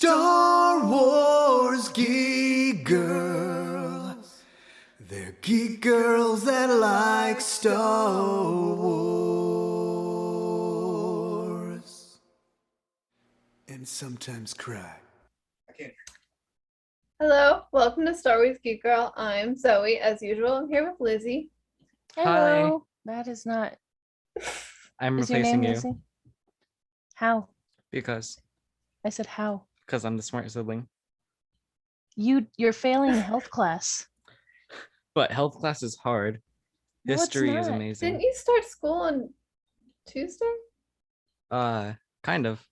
Star Wars geek girls. They're geek girls that like Star Wars. And sometimes cry. I can't. Hello, welcome to Star Wars Geek Girl. I'm Zoe, as usual. I'm here with Lizzy. Hello. That is not. I'm Is your replacing name you Lizzy? How? because I said how. I'm the smart sibling. You're failing health class. But health class is hard. No, it's History is not. amazing. Didn't you start school on Tuesday? Kind of.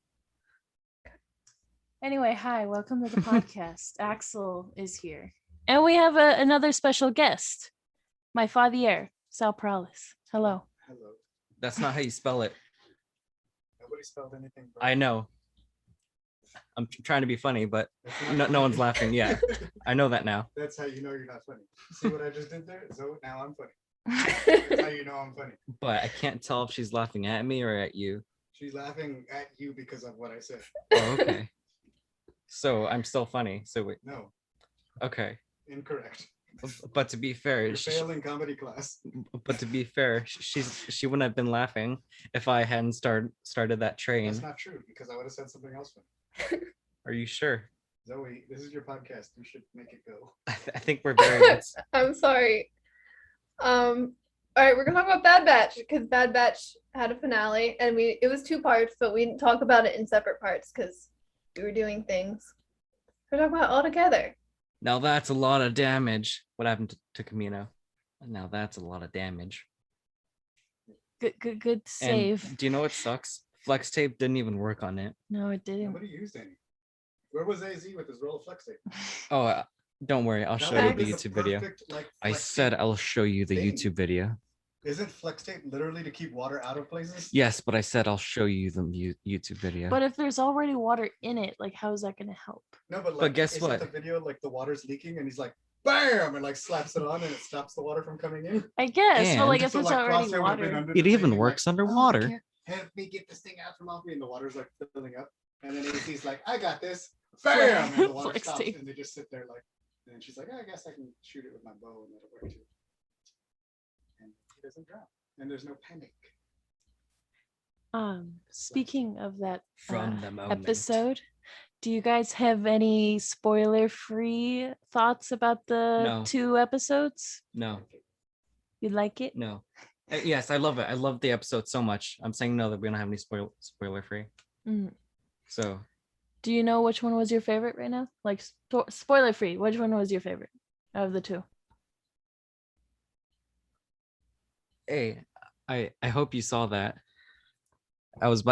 Anyway, hi, welcome to the podcast. Axel is here. And we have another special guest, my father, Sal Pralis. Hello. Hello. That's not how you spell it. Nobody spelled anything wrong. I know. I'm trying to be funny, but no one's laughing. Yeah, I know that now. That's how you know you're not funny. See what I just did there? So now I'm funny. That's how you know I'm funny. But I can't tell if she's laughing at me or at you. She's laughing at you because of what I said. Oh, okay. So I'm still funny. So wait. No, Okay. incorrect. But to be fair, You're failing comedy class. but to be fair, she wouldn't have been laughing if I hadn't started that train. That's not true because I would have said something else funny. Are you sure? Zoe, this is your podcast. You should make it go. I think we're very. I'm sorry. All right, we're gonna talk about Bad Batch because Bad Batch had a finale, and it was 2 parts, but we didn't talk about it in separate parts because we were doing things. We're talking about it all together. Now that's a lot of damage. What happened to Camino? Now that's a lot of damage. Good save. And do you know what sucks? Flex tape didn't even work on it. No, it didn't. Nobody used any. Where was AZ with his roll of flex tape? Oh, don't worry. I'll That show you would the be YouTube video. perfect, like, I flex said tape I'll show you the thing. YouTube video. Isn't flex tape literally to keep water out of places? Yes, but I said I'll show you the YouTube video. But if there's already water in it, like how is that gonna help? No, but like, guess isn't what? the video like the water's leaking and he's like, bam, and like slaps it on and it stops the water from coming in? I guess, but like And- if it's already water. It even works underwater. Like, help me get this thing out from off me, and the water's like filling up. And then AZ's like, I got this. Bam! And the water Flex stops, tape. and they just sit there like. And then she's like, I guess I can shoot it with my bow, and that'll work too. And he doesn't drown, and there's no panic. Speaking of that From the moment. episode, do you guys have any spoiler-free thoughts about the No. 2 episodes? No, You like it? no. Yes, I love it. I love the episode so much. I'm saying no that we don't have any spoiler free. Mm. So Do you know which one was your favorite right now? Like spoiler-free, which one was your favorite out of the 2? hey, I hope you saw that. I was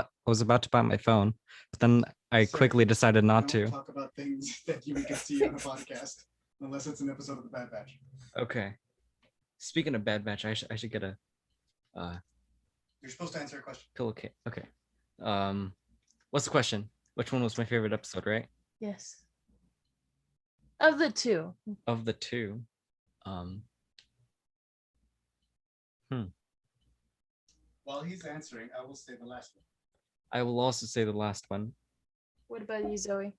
about to buy my phone, but then I Sir, quickly decided not Don't to. talk about things that you can see on a podcast, unless it's an episode of the Bad Batch. Okay. Speaking of Bad Batch, I should get a You're supposed to answer a question. pillowcase. Okay. What's the question? Which one was my favorite episode, right? Yes. Of the 2. Of the 2. While he's answering, I will say the last one. I will also say the last one. What about you, Zoe?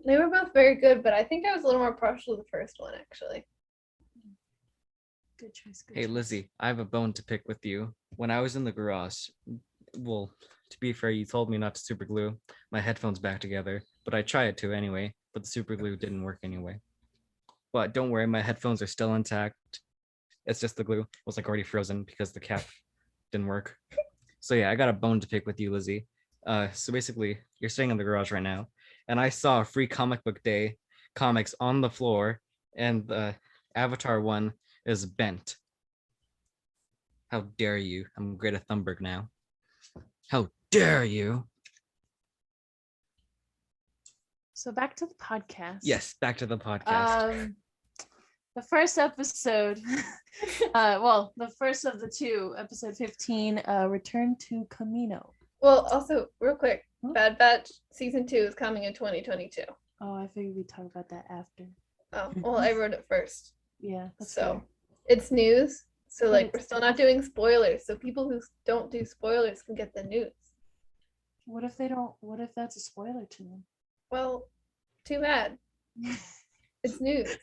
They were both very good, but I think I was a little more partial to the first one actually. Good choice. Hey Lizzie, I have a bone to pick with you. When I was in the garage, well, to be fair, you told me not to super glue my headphones back together, but I tried to anyway, but the super glue didn't work anyway. But don't worry, my headphones are still intact. It's just the glue was like already frozen because the cap didn't work. So yeah, I got a bone to pick with you, Lizzie. So basically, you're staying in the garage right now, and I saw free comic book day comics on the floor, and the Avatar one is bent. How dare you? I'm Greta Thunberg now. How dare you? So back to the podcast. Yes, back to the podcast. The first episode, the first of the 2, episode 15, Return to Camino. Well, also real quick, Hmm? Bad Batch season 2 is coming in 2022. Oh, I figured we'd talk about that after. Oh, well, I wrote it first, Yeah, that's so fair. it's news. So But like it's we're still not doing spoilers, so people who don't do spoilers can get the news. What if they don't? What if that's a spoiler to them? Well, too bad. It's news.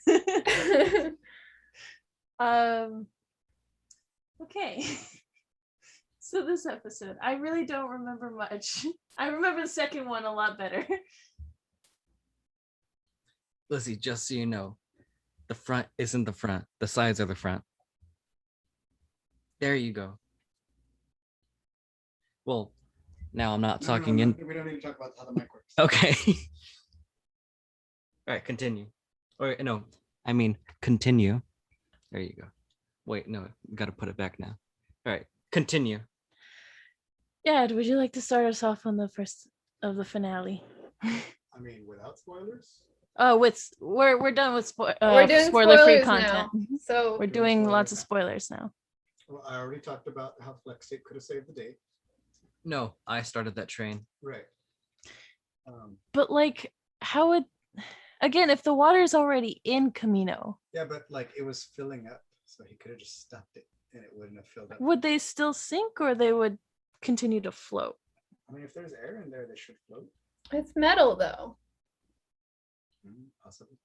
Okay. So this episode, I really don't remember much. I remember the second one a lot better. Lizzy, just so you know, the front isn't the front. The sides are the front. There you go. Well, now I'm not talking in. We don't need to talk about how the mic works. Okay. All right, continue. Or no, I mean continue. There you go. Wait, no, got to put it back now. All right, continue. Yeah, would you like to start us off on the first of the finale? I mean, without spoilers. Oh, we're done with We're doing spoiler-free spoilers content. now. So We're doing lots of spoilers now. Well, I already talked about how Flex Tape could have saved the day. No, I started that train. Right. But like, how would again if the water's already in Camino, Yeah, but like it was filling up, so he could have just stopped it, and it wouldn't have filled up. would they still sink or they would continue to float? I mean, if there's air in there, they should float. it's metal though. Possibly.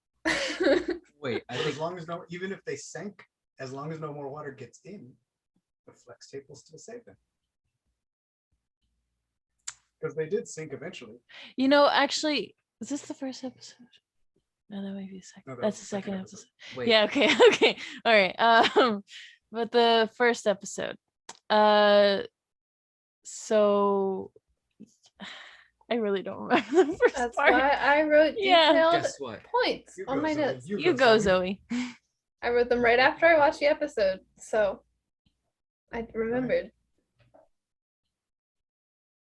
Wait, I But think as long as no, even if they sank, as long as no more water gets in, the Flex Tape will still save them. Because they did sink eventually. You know, actually, is this the first episode? No, that might be the second. No, that That's was the second episode. wait. Yeah, okay, okay. All right. But the first episode. So I really don't remember the first That's part. why I wrote Yeah. detailed Guess what? points You on go, my Zoe. notes. You go, Zoe. I wrote them right after I watched the episode, so I remembered.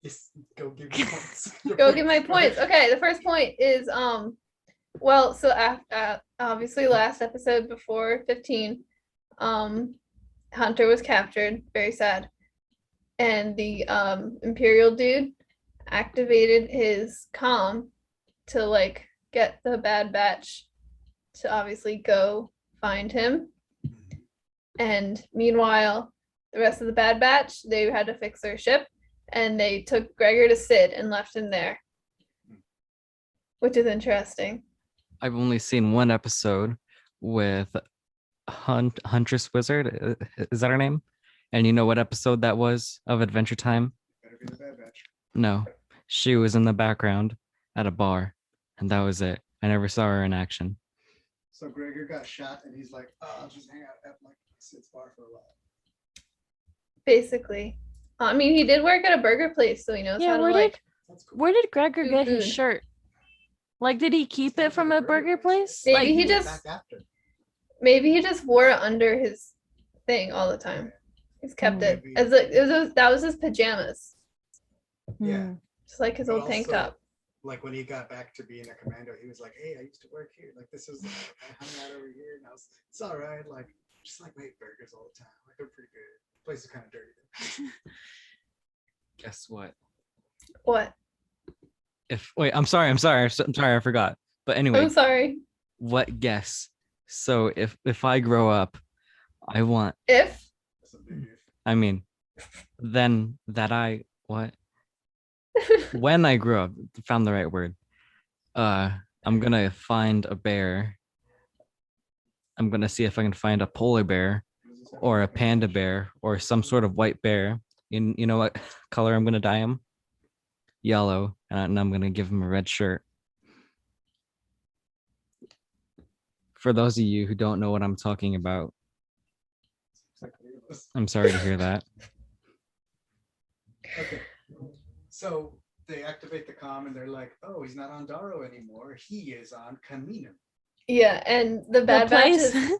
Yes, go give me points. Go give my points. Okay, the first point is well, so obviously last episode before 15, Hunter was captured, very sad. And the Imperial dude activated his comm to like get the Bad Batch to obviously go find him. And meanwhile, the rest of the Bad Batch, they had to fix their ship and they took Gregor to Sid and left him there, which is interesting. I've only seen one episode with Huntress Wizard. Is that her name? And you know what episode that was of Adventure Time? Better be the Bad Batch. No, she was in the background at a bar, and that was it. I never saw her in action. So Gregor got shot, and he's like, "Oh, I'll just hang out at like Sid's bar for a while." Basically. I mean, he did work at a burger place, so he knows Yeah, how to where like. That's cool. Where did Gregor Food, get his food. shirt? Like, did he keep it from a burger place? Maybe Like, he went just- back after. Maybe he just wore it under his thing all the time. He's kept it Maybe. as like that was his pajamas, Yeah. hmm. just like his But old tank also, top. Like when he got back to being a commando, he was like, "Hey, I used to work here. Like this is I hung out over here, and I was it's all right. Like just like make burgers all the time. Like they're pretty good. The place is kind of dirty though." Guess what? What? I'm sorry, I forgot. But anyway, I'm sorry. what guess? So if I grow up, I want. If That's a big if. I mean, then that I what? When I grow up, found the right word. I'm gonna find a bear. I'm gonna see if I can find a polar bear or a panda bear or some sort of white bear. You know what color I'm gonna dye him? Yellow, and I'm gonna give him a red shirt. For those of you who don't know what I'm talking about, I'm sorry to hear that. Okay. So they activate the comm and they're like, "Oh, he's not on Daro anymore. He is on Camino." yeah, and the The Bad Batch place, is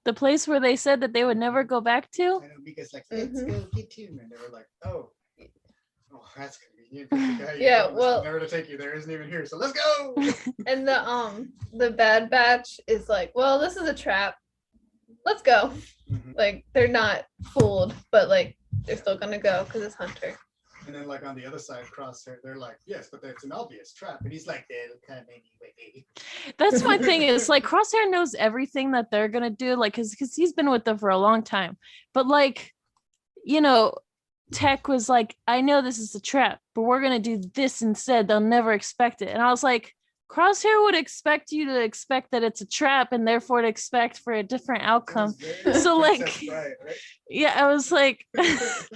the place where they said that they would never go back to. I know Mika's like, "Let's Mhm. go get him," and they were like, "Oh, that's convenient. 'cause the guy you Yeah, promised well- never to take you there isn't even here. So let's go." and the Bad Batch is like, well, this is a trap. Let's go. Mhm. Like they're not fooled, but like they're still gonna go because it's Hunter. And then like on the other side, Crosshair, they're like, "Yes, but that's an obvious trap." And he's like, "They'll come anyway." That's my thing is like Crosshair knows everything that they're gonna do, like because he's been with them for a long time. But like, you know, Tech was like, I know this is a trap, but we're gonna do this instead. They'll never expect it. And I was like, Crosshair would expect you to expect that it's a trap and therefore to expect for a different It outcome. was very So, like, Princess Bride, right? Yeah, I was like, But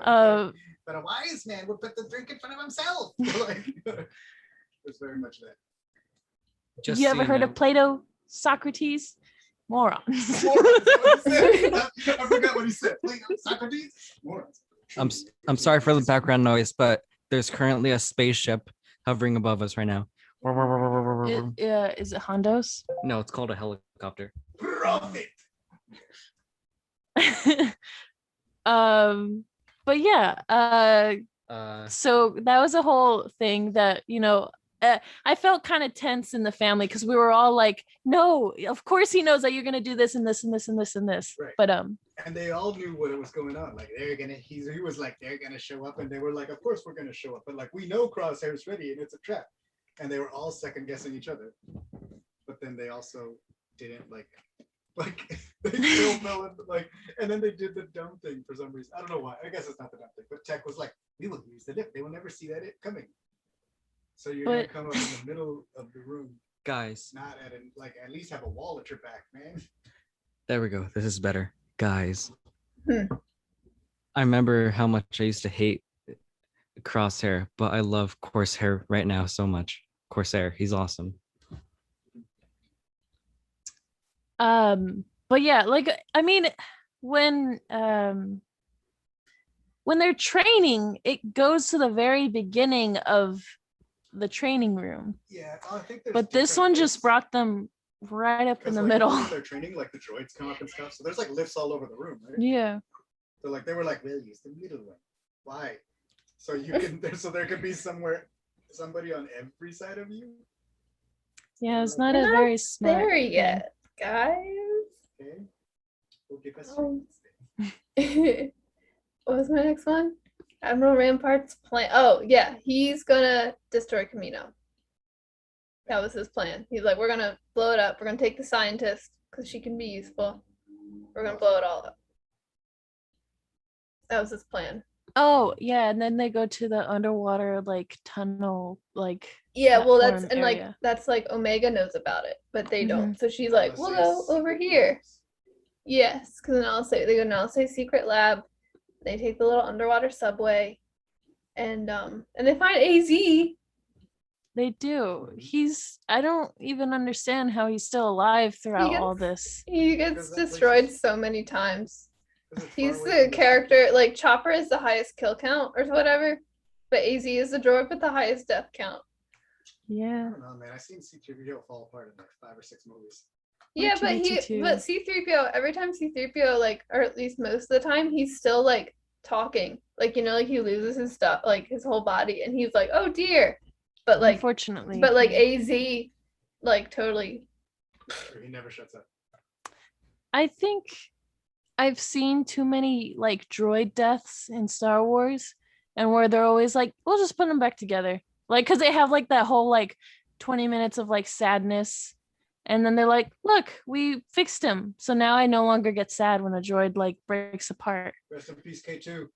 a wise man would put the drink in front of himself. Like, it's very much that. Just you so ever heard know, of Plato, Socrates? Morons. Morons, is what he said. I forgot what he said. Plato, Socrates, morons. I'm sorry for the background noise, but there's currently a spaceship hovering above us right now. Is it Hondos? No, it's called a helicopter. Profit. But yeah, so that was a whole thing that, I felt kind of tense in the family because we were all like, no, of course he knows that you're gonna do this and this and this and this and this. Right. But And they all knew what was going on. Like he was like, they're gonna show up, and they were like, of course we're gonna show up, but like we know Crosshair's ready and it's a trap. And they were all second guessing each other. But then they also didn't like they still know it, and then they did the dumb thing for some reason. I don't know why. I guess it's not the dumb thing, but Tech was like, we will use the lift. They will never see that it coming. So you're gonna come up in the middle of the room, Guys, not at least have a wall at your back, man. there we go. This is better. Guys, Hmm. I remember how much I used to hate Crosshair, but I love Corsair right now so much. Corsair, he's awesome. But yeah, like, I mean, when they're training, it goes to the very beginning of the training room. Yeah, I think there's But this different one just lifts. brought them right up in 'Cause, the like, middle. when they're training, like the droids come up and stuff. So there's like lifts all over the room, right? Yeah. So like they were like, we'll use the middle one. Why? So you can there could be somebody on every side of you. Yeah, it's not We're a not very smart There thing. yet, guys. Okay. We'll give us What was my next one? Admiral Rampart's plan. Oh, yeah. He's gonna destroy Camino. That was his plan. He's like, we're gonna blow it up. We're gonna take the scientist because she can be useful. We're gonna blow it all up. That was his plan. Oh, yeah, and then they go to the underwater like tunnel, like Yeah, well, that's platform and like area. that's like Omega knows about it, but they don't. Mhm. So she's like, we'll go over here. Yes, because they go to Nalse's secret lab. They take the little underwater subway, and they find AZ. They do. I don't even understand how he's still alive throughout all this. He Because gets that place destroyed is- so many times. Is it far He's away the from character, like Chopper is the highest kill count or whatever, but AZ is the droid with the highest death count. I Yeah. don't know, man. I've seen C-3PO fall apart in like 5 or 6 movies. Yeah, but R2D2. C-3PO, every time C-3PO, like, or at least most of the time, he's still like talking. Like, like he loses his stuff, like his whole body, and he's like, oh dear. But like Unfortunately. AZ, like totally. He never shuts up. I think I've seen too many like droid deaths in Star Wars, and where they're always like, we'll just put them back together. Like, because they have like that whole like 20 minutes of like sadness. And then they're like, look, we fixed him. So now I no longer get sad when a droid like breaks apart. Rest in peace, K2.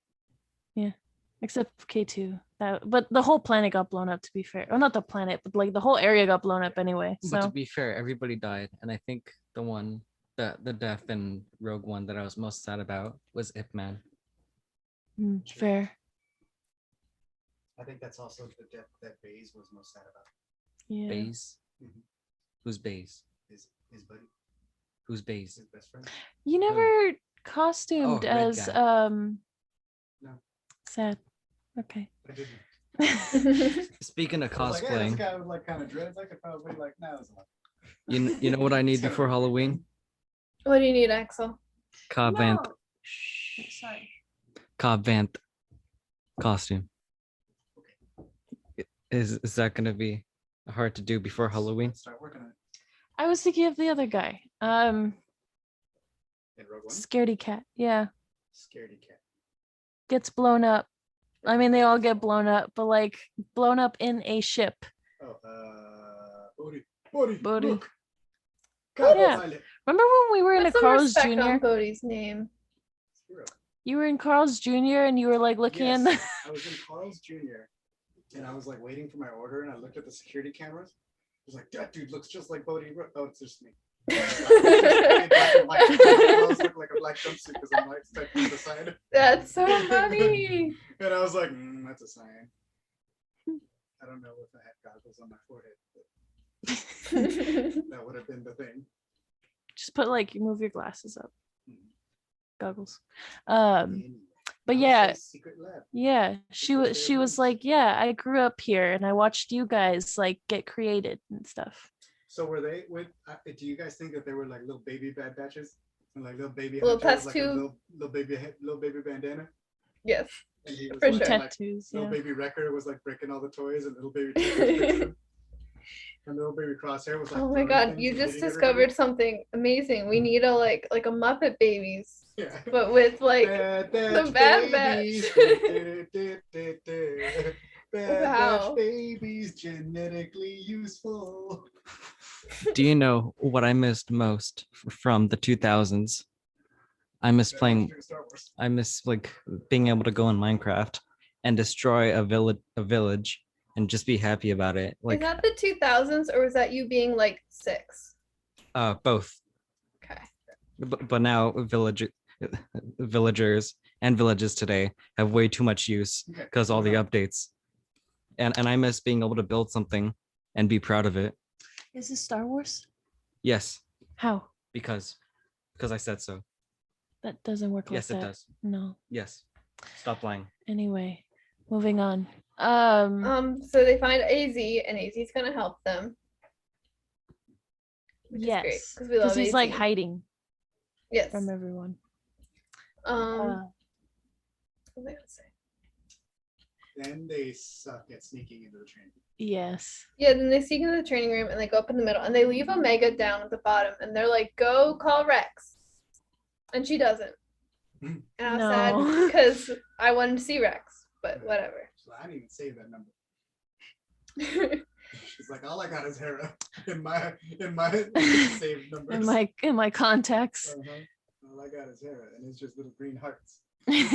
Except for K2. But the whole planet got blown up, to be fair. Or not the planet, but like the whole area got blown up anyway. But to So be fair, everybody died, and I think the death in Rogue One that I was most sad about was Ip Man. fair. I think that's also the death that Baze was most sad about. Yeah. Baze. Mhm. Who's Baze? His buddy, Who's Baze? his best friend. You never costumed red as guy. No. Sad. Okay. I didn't. Speaking of I was like, yeah, this cosplaying, guy with like kind of dreads. I could probably like, nah, that's enough. you know what I need before Halloween? What do you need, Axel? Cobb Vanth. Sorry. Cobb Vanth costume. Is that gonna be hard to do before Halloween? Let's start working on it. I was thinking of the other guy. In Rogue One, Scaredy cat. Yeah. scaredy cat. Gets blown up. I mean, they all get blown up, but like blown up in a ship. Oh, Bodhi, Bodhi. look. Oh, yeah. Pilot. Remember when we were in a Put some Carl's respect Jr.? on Bodhi's name. Hero. You were in Carl's Jr. and you were like looking in the Yes, I was in Carl's Jr. and I was like waiting for my order, and I looked at the security cameras. I was like, that dude looks just like Bodie. Oh, it's just me. Look like a black jumpsuit because I'm like stuck to the side. That's so funny. And I was like, that's a sign. I don't know if I had goggles on my forehead, but that would have been the thing. just put like you move your glasses up. Hmm. Goggles. Anyway, But I was yeah, at Secret Lab. yeah, she was like, yeah, I grew up here and I watched you guys like get created and stuff. So were they with? Do you guys think that they were like little baby Bad Batches, and like little baby Little Hunter was, test like a tube. little baby bandana, Yes. and he was For like, sure. like Tattoos, little yeah. baby Wrecker was like breaking all the toys, and little baby Tucker was fixing them. And little baby Crosshair was like. Oh my throwing god, things you and just hitting discovered everybody. something amazing. We need a like a Muppet Babies, Yeah. but with like Bad the Batch Bad babies. Bad Wow. Batch babies, genetically useful. Do you know what I missed most from the 2000s? I miss playing. Star Wars. I miss like being able to go in Minecraft and destroy a village and just be happy about it. is Like that the 2000s or was that you being like 6? both. Okay. But now villagers and villages today have way too much use Okay. because all the updates. And I miss being able to build something and be proud of it. Is this Star Wars? Yes, How? because I said so. That doesn't work like Yes, that. it does. No. Yes. Stop lying. Anyway, moving on. So they find AZ and AZ's gonna help them. Which is great yes, because we love he's AZ. like hiding Yes. from everyone. What was I gonna say? Then they suck at sneaking into the train. Yes. Yeah, then they sneak into the training room and they go up in the middle and they leave Omega down at the bottom and they're like, go call Rex. And she doesn't. And I was sad No. because I wanted to see Rex, but whatever. So I didn't even save that number. She's like, all I got is Hera in my saved numbers. in my contacts. All I got is Hera, and it's just little green hearts. Each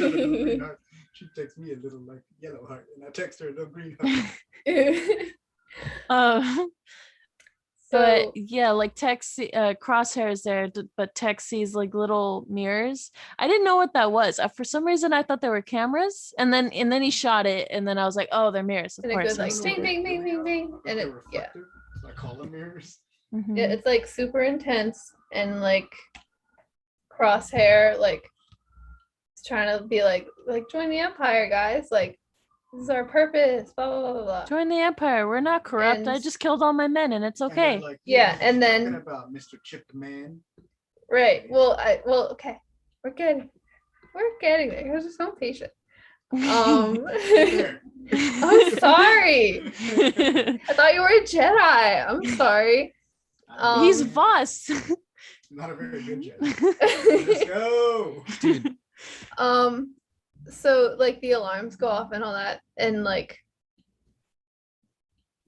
other little green hearts. She texts me a little like yellow heart, and I text her a little green heart. But So yeah, like Tex Crosshair's there, but Tex sees like little mirrors. I didn't know what that was. For some reason I thought they were cameras, and then he shot it, and then I was like, oh, they're mirrors, of and it course. goes like I don't know ding what ding they ding really ding are, ding. but And they're it reflective, so I call them mirrors. Mhm. yeah, it's like super intense and like Crosshair like is trying to be like join the Empire, guys. Like this is our purpose. Blah blah blah blah blah. Join the Empire. We're not corrupt. I And- just killed all my men, and it's And they're okay. like, Yeah, what and you then- talking about Mr. Chip Man. Right. Well, okay. We're getting there. You're just so patient. There. I'm sorry. I thought you were a Jedi. I'm sorry. He's I'm Voss. not a very good Jedi. Let's go. Dude, So like the alarms go off and all that, and like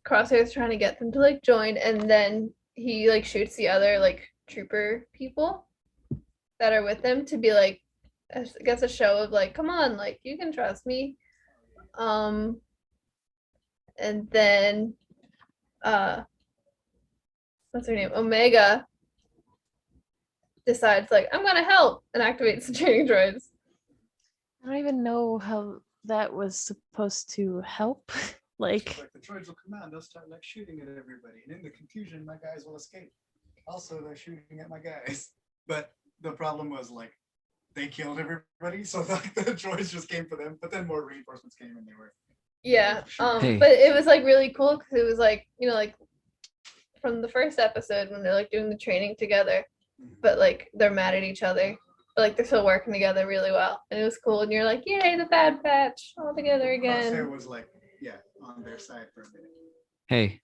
Crosshair's trying to get them to like join, and then he like shoots the other like trooper people that are with them to be like, I guess a show of like, come on, like you can trust me. And then what's her name? Omega decides like, I'm gonna help, and activates the training droids. I don't even know how that was supposed to help. Like, Like the droids will come out and they'll start like shooting at everybody, and in the confusion, my guys will escape. Also, they're shooting at my guys. But the problem was like they killed everybody, so like the droids just came for them. But then more reinforcements came, and they were Yeah. Hey. But it was like really cool because it was like, like from the first episode when they're like doing the training together, but like they're mad at each other. But like they're still working together really well. And it was cool. And you're like, yay, the Bad Batch all together Crosshair again. was like, yeah, on their side for a minute. hey,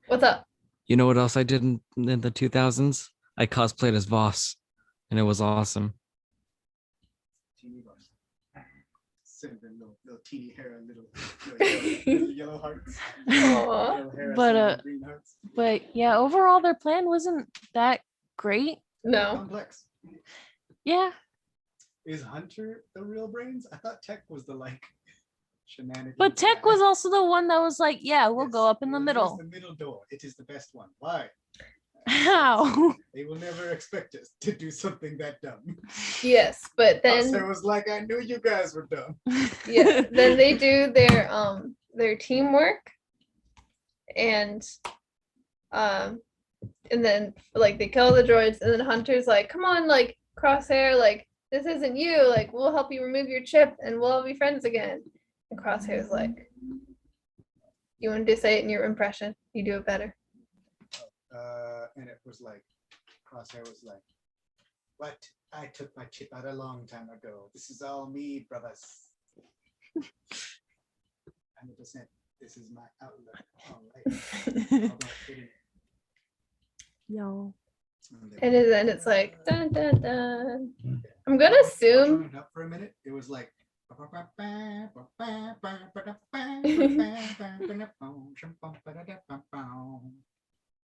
What's up? you know what else I did in the 2000s? I cosplayed as Voss, and it was awesome. Teeny bars. Send them little teeny hair, little yellow hearts. Aw. Yellow hair, But, some little green hearts. but yeah, overall their plan wasn't that great. No. Complex. Yeah. is Hunter the real brains? I thought Tech was the like shenanigans. But Tech guy. was also the one that was like, yeah, we'll Yes, go up in the here's middle. the middle door. It is the best one. Why? How? They will never expect us to do something that dumb. Yes, but Crosshair then was like, I knew you guys were dumb. yeah, then they do their teamwork, and then like they kill the droids, and then Hunter's like, come on, like Crosshair, like this isn't you, like we'll help you remove your chip and we'll all be friends again. And Crosshair's like, you want to say it in your impression? You do it better. And it was like, Crosshair was like, what? I took my chip out a long time ago. This is all me, brothers. 100%. This is my outlook. All right. All about fitting. Yo. And then it's like dun dun dun. I'm gonna Turn assume it up for a minute. It was like.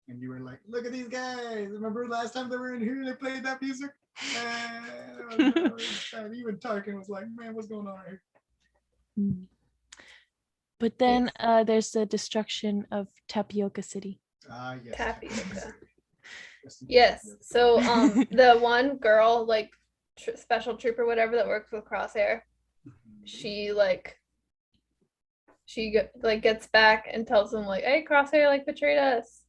And you were like, look at these guys. Remember last time they were in here, they played that music? And even Tarkin was like, man, what's going on here? But then there's the destruction of Tapioca City. Yes. Tapioca. Rest in peace, Yes. Tapioca. So the one girl, like special trooper, whatever, that works with Crosshair, she gets back and tells them like, hey, Crosshair like betrayed us.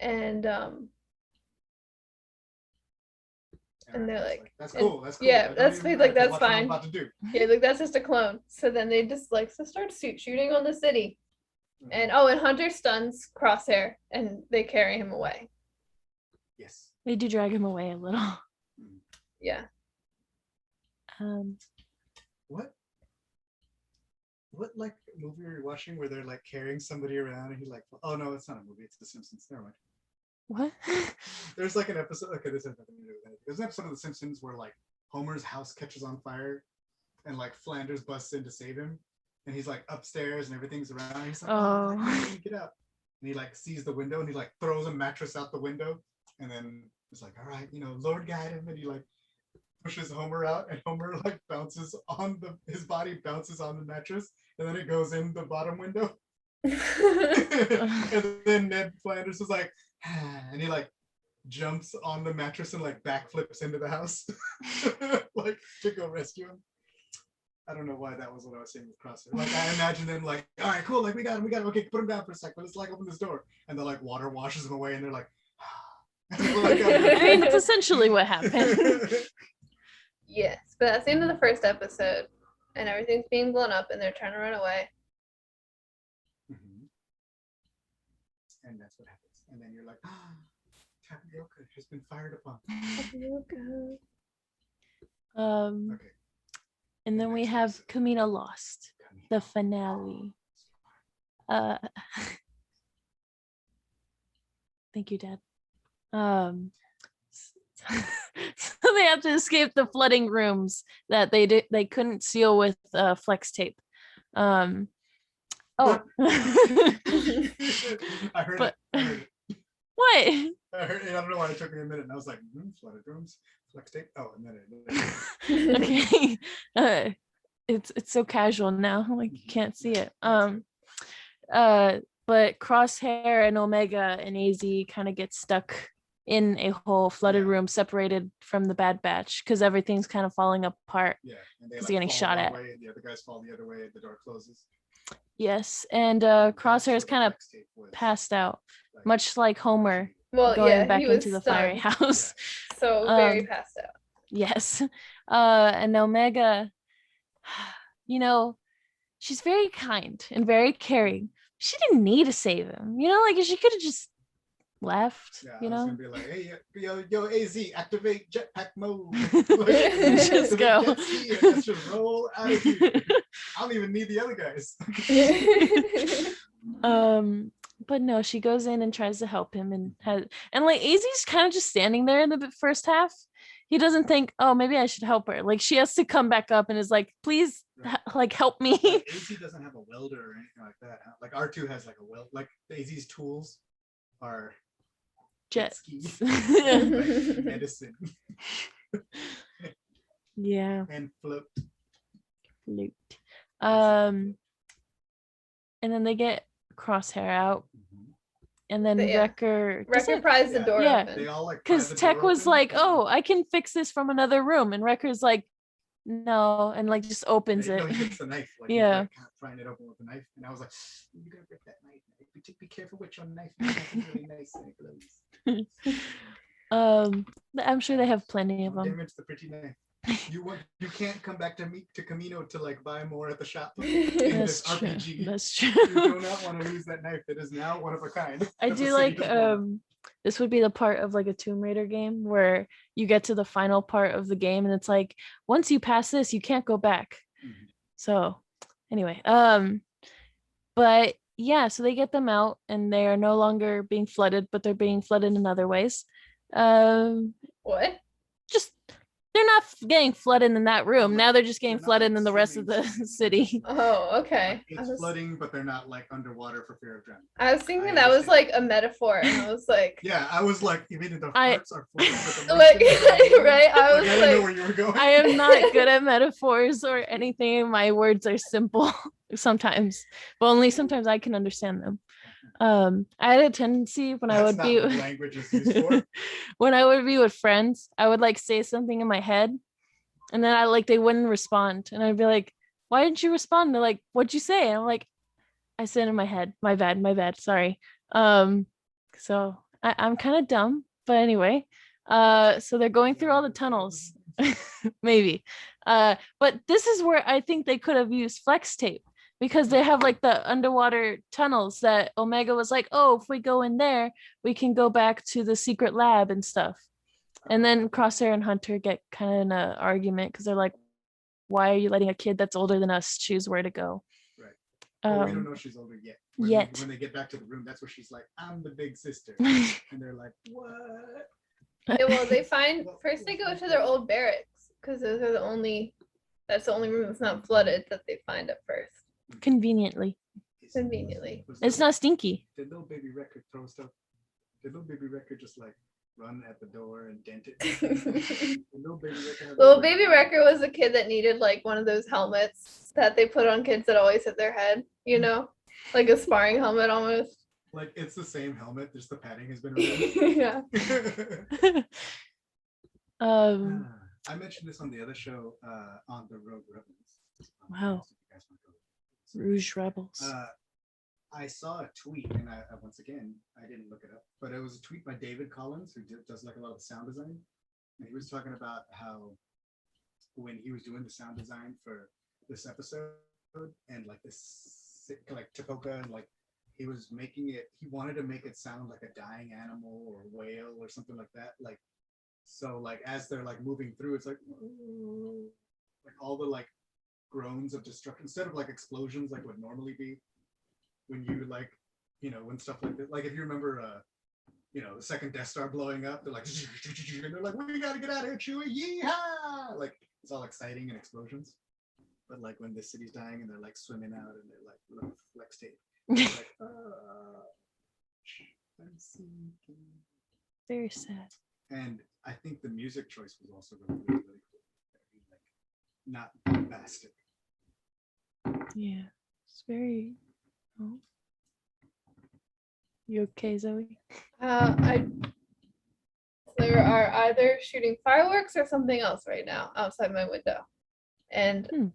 And they're like, that's cool. That's cool. yeah, I don't that's even like have to that's watch what I'm fine. about to do. Yeah, like that's just a clone. So then they just like start shooting on the city. And Hunter stuns Crosshair and they carry him away. Yes. They do drag him away a little. Yeah. What like movie are you watching where they're like carrying somebody around and he's like, oh no, it's not a movie, it's The Simpsons. Never mind. What? There's like an episode. Okay, this has nothing to do with it. There's an episode of The Simpsons where like Homer's house catches on fire, and like Flanders busts in to save him, and he's like upstairs and everything's around. He's like, oh, like, get out! And he like sees the window and he like throws a mattress out the window, and then it's like, all right, Lord guide him, and he like pushes Homer out, and Homer like bounces on his body bounces on the mattress, and then it goes in the bottom window. And then Ned Flanders is like, and he like jumps on the mattress and like backflips into the house, like to go rescue him. I don't know why that was what I was saying with Crosshair. Like I imagine them like, all right, cool, like we got him. Okay, put him down for a second. Let's like open this door, and the like water washes him away, and they're like, I mean, that's essentially what happened. Yes, but that's the end of the first episode, and everything's being blown up, and they're trying to run away. And that's what happens. And then you're like, Tapioca has been fired upon. Tapioca. Okay. And then we have Camino Lost, the finale. Thank you, Dad. So they have to escape the flooding rooms that they couldn't seal with flex tape. Oh. I heard it. What? I don't know why it took me a minute, and I was like, flooded rooms, flex tape. Oh, and then it. Okay. It's so casual now, like you can't see it. But Crosshair and Omega and AZ kind of get stuck in a whole flooded room separated from the Bad Batch because everything's kind of falling apart. Yeah, and they're getting shot at. Way, and the other guys fall the other way, the door closes. Yes, and Crosshair is kind of passed out, much like Homer going back into the fiery house. Yeah. So very passed out. Yes. And Omega, she's very kind and very caring. She didn't need to save him. Like she could have just left. Yeah, I was gonna be like, hey, yo, AZ, activate jetpack mode. Just go. Let's just roll out of here. I don't even need the other guys. But no, she goes in and tries to help him, and like AZ's kind of just standing there in the first half. He doesn't think, oh, maybe I should help her. Like she has to come back up and is like, please, like help me. Like, AZ doesn't have a welder or anything like that. Huh? Like R2 has like a weld. Like AZ's tools are jet skis, like medicine. Yeah. and float. Loot. And then they get Crosshair out, and then Yeah. Wrecker Wrecker pries the Yeah. door Yeah. open. They all like pry because the Tech door was open, like, and "Oh, I can fix this from another room," and Wrecker's like, "No," and like just opens no, it. he gets the knife. Like, Yeah. he's like prying it open with a knife, and I was like, "You gotta rip that knife. Be careful with your knife. You have some really nice gloves." I'm sure they have plenty of Don't them. damage the pretty knife. You can't come back to Camino to like buy more at the shop in That's this true. RPG. That's You do true. not want to lose that knife. It is now one of a kind. I that the do city like does not have. this would be the part of like a Tomb Raider game where you get to the final part of the game and it's like once you pass this, you can't go back. Mhm. So anyway, but yeah, so they get them out and they are no longer being flooded, but they're being flooded in other ways. What? Just they're not getting flooded in that room. like, Now they're just they're getting not, flooded like, in the rest of the swimming, they're city. just- Oh, okay. Like, it's flooding, but they're not like underwater for fear of drowning. I was thinking I that was like understand. a metaphor, and I was like, Yeah, I was like, you mean the I- parts are flooding, but the like, motion is not right? I Like, was I didn't know like, where you were going. I am not good at metaphors or anything. My words are simple sometimes, but only sometimes I can understand them. I had a tendency when I That's would not be what language is used for. when I would be with friends, I would like say something in my head, and then they wouldn't respond, and I'd be like, "Why didn't you respond?" And they're like, "What'd you say?" And I'm like, "I said in my head. My bad. Sorry." So I'm kind of dumb, but anyway. So they're going through all the tunnels, maybe. But this is where I think they could have used flex tape because they have like the underwater tunnels that Omega was like, "Oh, if we go in there, we can go back to the secret lab and stuff." And then Crosshair and Hunter get kind of in an argument because they're like, "Why are you letting a kid that's older than us choose where to go?" Right. Well, we don't Um, know she's older yet. Yet. When they get back to the room, that's where she's like, "I'm the big sister," and they're like, "What?" yeah, well, they find first they go to their old barracks because those are that's the only room that's not flooded that they find at first. Conveniently, Conveniently. it's not stinky. Did little baby Wrecker throw stuff? Did little baby Wrecker just like run at the door and dent it? Did little baby Wrecker have Little baby Wrecker was a kid that needed like one of those helmets that they put on kids that always hit their head, like a sparring helmet almost. Like it's the same helmet, just the padding has been removed. Yeah. I mentioned this on the other show, on the Road Rebels. Wow. If you guys wanna go. Rouge Rebels. I saw a tweet, and I once again I didn't look it up, but it was a tweet by David Collins, who does like a lot of sound design, and he was talking about how when he was doing the sound design for this episode and like this like Tapoka and like he was making it, he wanted to make it sound like a dying animal or whale or something like that, like so like as they're like moving through, it's like all the like groans of destruction instead of like explosions like would normally be when you like when stuff like that, like if you remember the second Death Star blowing up, they're like and they're like, we gotta get out of here, Chewie, yeehaw, like it's all exciting and explosions. But like when the city's dying and they're like swimming out and they're like little flex tape, like I'm sinking. Very sad. And I think the music choice was also really cool. Like not bombastic. Yeah, it's very. Oh. You okay, Zoe? There are either shooting fireworks or something else right now outside my window, and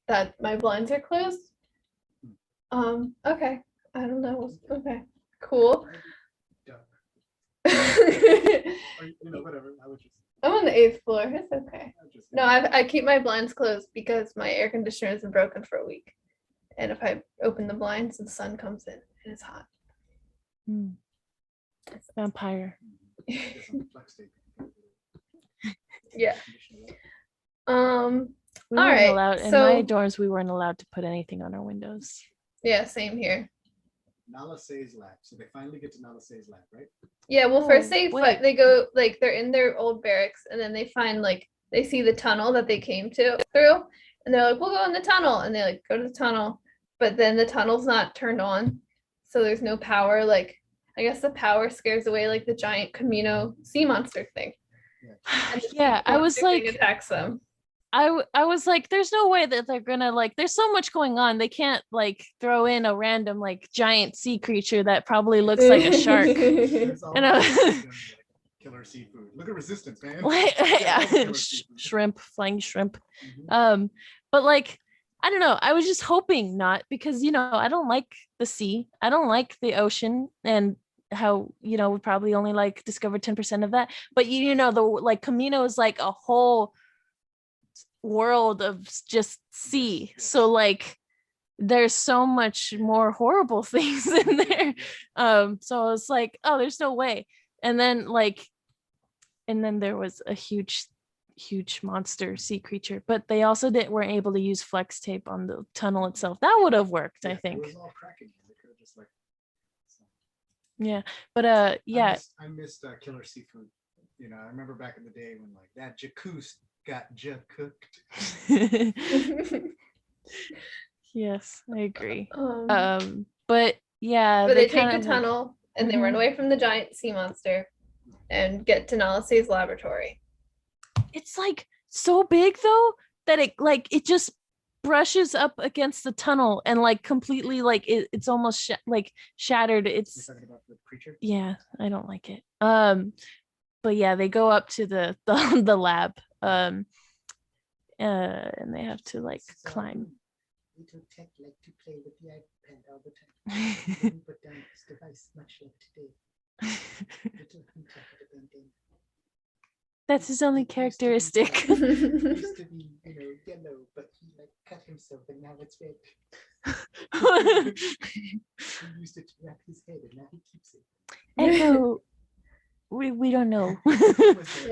that my blinds are closed. Okay, I don't know. Okay, cool. Or, whatever. I would just. I'm on the 8th floor. It's okay. Just No, I keep my blinds closed because my air conditioner has been broken for a week, and if I open the blinds, the sun comes in and it's hot. Vampire. Yeah. We All weren't right, allowed in my dorms. We weren't allowed to put anything on our windows. Yeah, same here. Nala Say's lab. So they finally get to Nala Say's lab, right? Yeah, well, first wait. they go like they're in their old barracks, and then they find like they see the tunnel that they came through, and they're like, "We'll go in the tunnel," and they like go to the tunnel, but then the tunnel's not turned on, so there's no power. Like I guess the power scares away like the giant Camino sea monster thing. And the Yeah, sea I was monster thing like, attacks them. I was like, there's no way that they're gonna like. There's so much going on. They can't like throw in a random like giant sea creature that probably looks like a shark. There's all And I kinds was- of, like, killer seafood. Look at Resistance, man. like Yeah, all the killer seafood. shrimp, flying shrimp. Mhm. But like I don't know. I was just hoping not because I don't like the sea. I don't like the ocean and how we probably only like discovered 10% of that. But the like Camino is like a whole world of just sea. Yes. So like there's so much more horrible things in there. So I was like, oh, there's no way. And then there was a huge monster sea creature, but they also weren't able to use flex tape on the tunnel itself. That would have worked, I It think. was all cracking. They could have just like. Yeah, but yeah. I missed killer seafood. I remember back in the day when like that jacuzzi got cooked. Yes, I agree. Um, But yeah, but they take kind the of, like, tunnel and they run Mhm. away from the giant sea monster and get to Nalase's laboratory. it's like so big though that it just brushes up against the tunnel and like completely like it's almost shattered. You're It's talking about the creature. yeah, I don't like it. But yeah, they go up to the the lab and they have to like climb. Little tech like to play with the iPad all the time. Didn't put down this device much like today. Little hunter had a band-aid. That's his only characteristic. He used to be, yellow, but he like cut himself and now it's red. He used it to wrap his head and now he keeps it. Echo, we don't know. Was there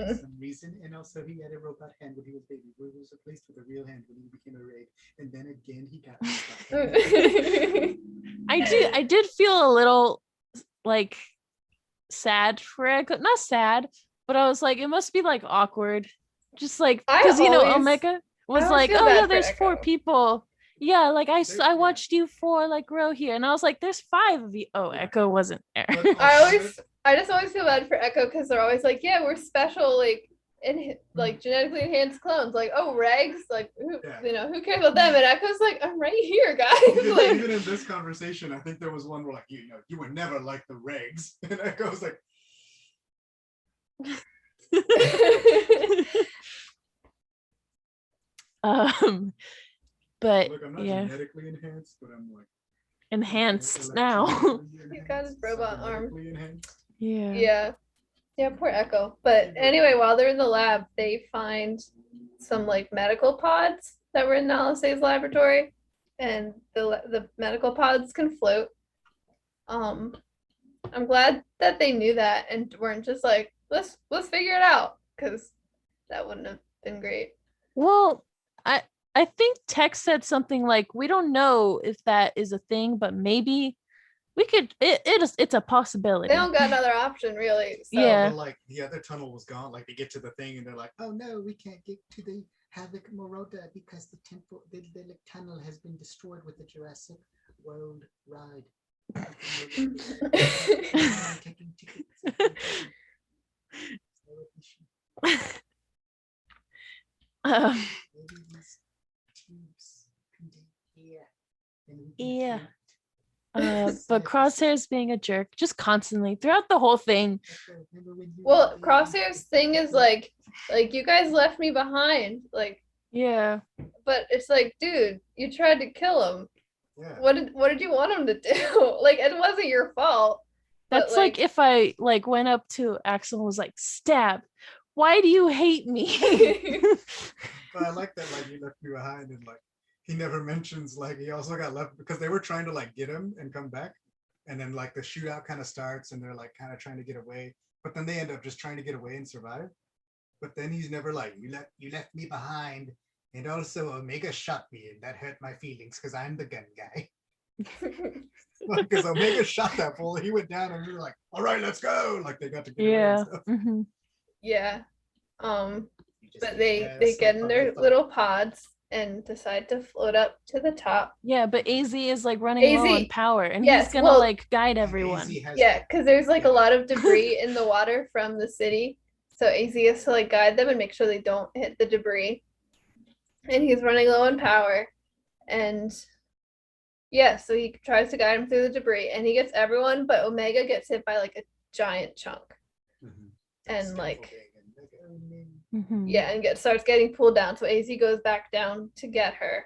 for some reason, and also he had a robot hand when he was baby, where he was replaced with a real hand when he became a raid, and then again he got. I did feel a little like sad for Echo. Not sad, but I was like, it must be like awkward. Just like because Omega was always like, feel oh bad yeah, for there's 4 Echo. people. Yeah, like I Yeah. watched you 4 like row here, and I was like, there's 5 of you. Oh, Yeah. Echo wasn't there. But I just always feel bad for Echo because they're always like, yeah, we're special, like like genetically enhanced clones. Like, oh, Regs, like Yeah. who cares about them? And Echo's like, I'm right here, guys. even, like, even in this conversation, I think there was one where like you were never like the regs, and Echo's like, But look, I'm not yeah, genetically enhanced, but I'm like enhanced now. He's got his robot arm. cybernetically enhanced. Yeah. yeah, poor Echo. But anyway, while they're in the lab, they find some like medical pods that were in Nalase's laboratory, and the medical pods can float. I'm glad that they knew that and weren't just like, let's figure it out, because that wouldn't have been great. Well, I think Tech said something like, we don't know if that is a thing, but maybe we could. It's a possibility. They don't got another option really. So. Yeah. But like the other tunnel was gone. Like they get to the thing and they're like, oh no, we can't get to the Havoc Moroda because the tunnel has been destroyed with the Jurassic World ride. I'm taking tickets. Maybe these tubes contain air, and we can Yeah. float. But Crosshair's being a jerk just constantly throughout the whole thing. Remember when you Well, were Crosshair's thing is like you guys left me behind, like, Yeah. but it's like, dude, you tried to kill him. Yeah. What did you want him to do? Like, it wasn't your fault. but, That's like if I like went up to Axel and was like, stab. Why do you hate me? But I like that, like, he left me behind, and like he never mentions like he also got left because they were trying to like get him and come back, and then like the shootout kind of starts and they're like kind of trying to get away, but then they end up just trying to get away and survive. But then he's never like, you left me behind, and also Omega shot me and that hurt my feelings because I'm the gun guy. Because Omega shot that fool, he went down and we were like, all right, let's go. Like they got to get away Yeah. and stuff. Mhm. Yeah. You just But get they gas get and in their fucking little pods and decide to float up to the top. Yeah, but AZ is like running low on AZ power, and yes, he's gonna well, like guide and everyone. AZ has- Yeah, because there's like a Yeah. lot of debris in the water from the city. So AZ has to like guide them and make sure they don't hit the debris. and he's running low on power. And yeah, so he tries to guide him through the debris, and he gets everyone, but Omega gets hit by like a giant chunk, and like Mhm. yeah, and starts getting pulled down. So AZ goes back down to get her,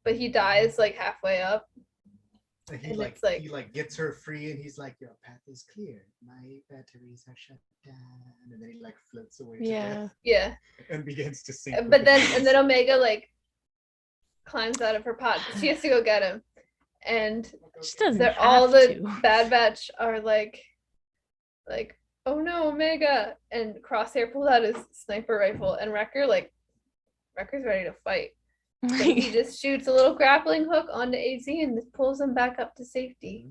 but he dies like halfway up. And And it's like- he like gets her free, and he's like, "Your path is clear. My batteries are shut down." And then he like floats away to Yeah. death Yeah, and begins to sink. but with then the and then Omega like climbs out of her pod. She has to go get him, and She doesn't they're have all the to. Bad Batch are like, oh no, Omega, and Crosshair pulls out his sniper rifle, and Wrecker's ready to fight. So he just shoots a little grappling hook onto AZ and just pulls him back up to safety.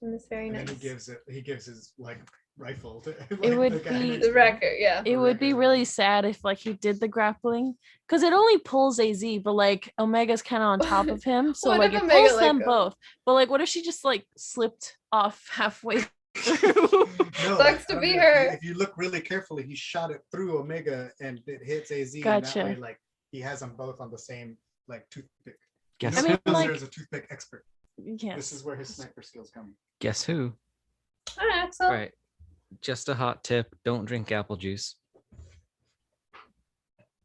And it's very And nice. then he gives his like rifle to It would the guy be- next The to him. Wrecker, yeah. It would be really sad if like he did the grappling, because it only pulls AZ, but like Omega's kind of on top of him, so What like if it Omega pulls let them go? both. But like, what if she just like slipped off halfway through? No, Sucks to be if her. If you look really carefully, he shot it through Omega and it hits AZ. And Gotcha. that way, like he has them both on the same like toothpick. Guess I mean, who? like- There's a toothpick expert. This Yes. is where his sniper skills come. Guess who? Hi, Axel. All right. Just a hot tip: don't drink apple juice.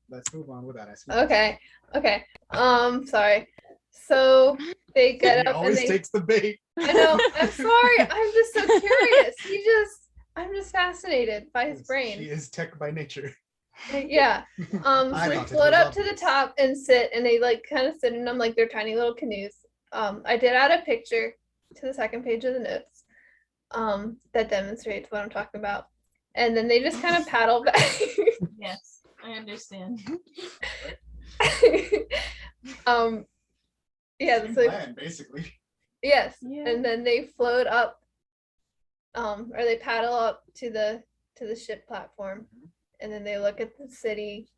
Let's move on with that. Okay. Sorry. So they He get up and always they takes the bait. I know. I'm sorry. I'm just so curious. I'm just fascinated by his She brain. is tech by nature. Yeah. I So we thought it float was up to the obvious. top and sit, and they like kind of sit in them like they're tiny little canoes. I did add a picture to the second page of the notes that demonstrates what I'm talking about. And then they just kind of paddle back. Yes, I understand. Yeah, Same so plan, basically. yes. Yeah. And then they float up or they paddle up to the ship platform, and then they look at the city,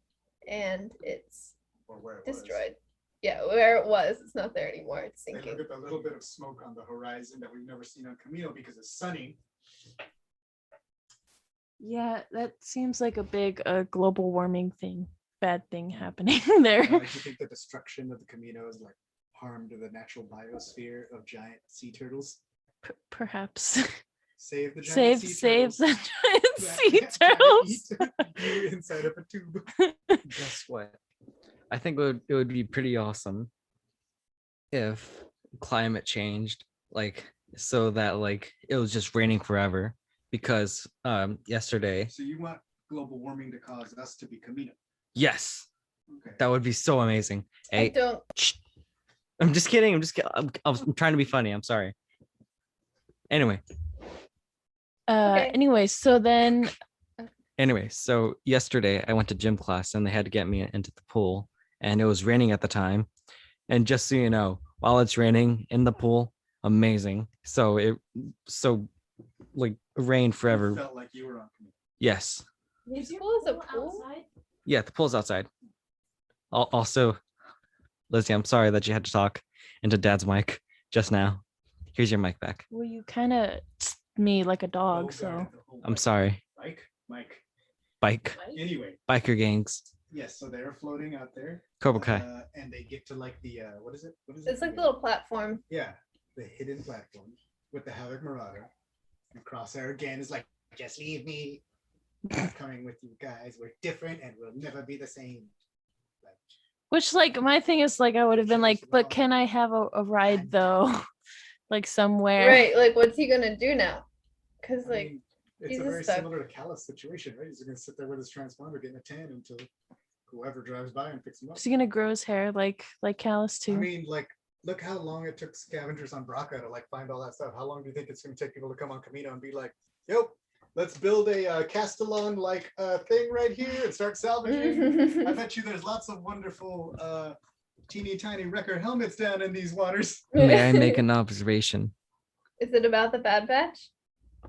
and it's Or where it was. destroyed. Yeah, where it was, it's not there anymore. It's They sinking. look at the little bit of smoke on the horizon that we've never seen on Camino because it's sunny. Yeah, that seems like a big global warming bad thing happening there. Do you think the destruction of the Camino has like harmed the natural biosphere of giant sea turtles? Perhaps. Save the giant sea Save turtles the giant that sea try to turtles. eat you inside of a tube. Guess what? I think it would be pretty awesome if climate changed, like so that like it was just raining forever. Because yesterday, So you want global warming to cause us to be Camino? yes, Okay. that would be so amazing. I Hey, don't. I'm just kidding. I'm trying to be funny. I'm sorry. Anyway, Okay. Anyway, so yesterday I went to gym class and they had to get me into the pool, and it was raining at the time. And just so you know, while it's raining in the pool, amazing. So like rain You forever. felt like you were on Camino. Yes. This pool is a pool? Yeah, the pool's outside. Also, Lizzie, I'm sorry that you had to talk into Dad's mic just now. Here's your mic back. well, you kind of me like a dog, Oh, so God, the whole I'm bike. sorry. Mike. Bike. Anyway, Biker gangs. yes, so they're floating out there. Cobra Kai. And they get to like the what is it? What is It's it? like the little platform. Yeah, the hidden platform with the Havoc Marauder. And Crosshair again is like, just leave me. I'm coming with you guys. We're different and we'll never be the same. Like, which like my thing is like I would have been like, but can I have a ride though? Like somewhere. Right. Like, what's he gonna do now? Because I like, mean, it's he's a just very stuck. similar to Callus situation, right? He's gonna sit there with his transponder getting a tan until whoever drives by and picks him up. Is he gonna grow his hair like Callus too? I mean, like, look how long it took scavengers on Braca to like find all that stuff. How long do you think it's gonna take people to come on Camino and be like, "Yo, let's build a Castellan like thing right here and start salvaging"? I bet you there's lots of wonderful teeny tiny wrecker helmets down in these waters. May I make an observation? Is it about the Bad Batch?